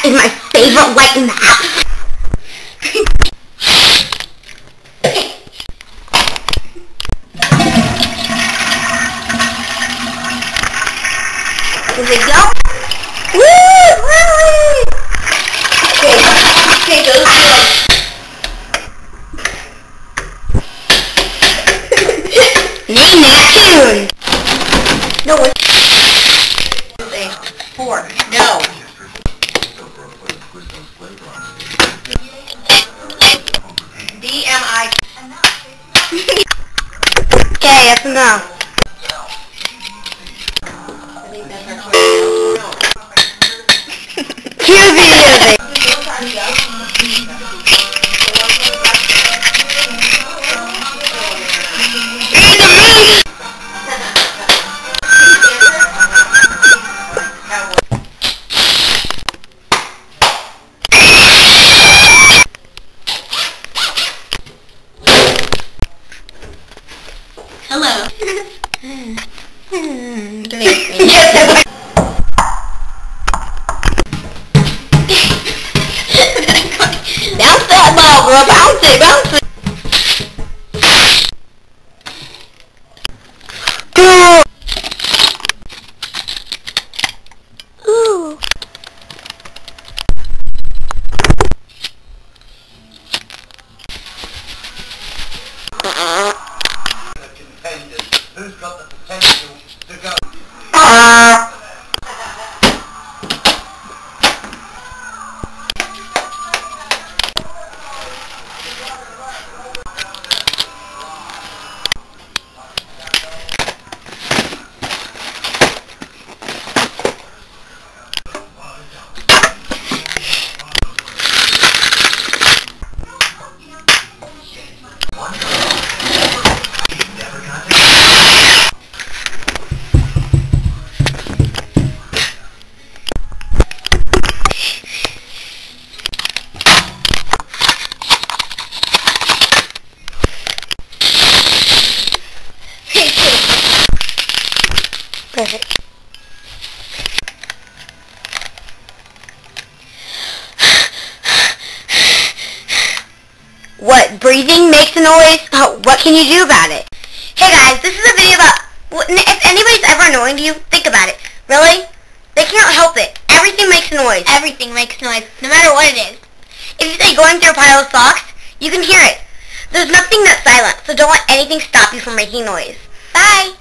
That is my favorite light in the house. Here we go. Woo! Woo! Okay, go slow. Name that tune. No, it's 4. No. DMI. Okay, that's enough. Cue music. Hello. Bounce that ball, girl. Bounce it. Bounce it. Girl. Ooh. Who's got the potential to go? Perfect. What, breathing makes a noise? Oh, what can you do about it? Hey guys, this is a video about, if anybody's ever annoying to you, think about it. Really? They can't help it. Everything makes a noise. Everything makes noise, no matter what it is. If you say going through a pile of socks, you can hear it. There's nothing that's silent, so don't let anything stop you from making noise. Bye!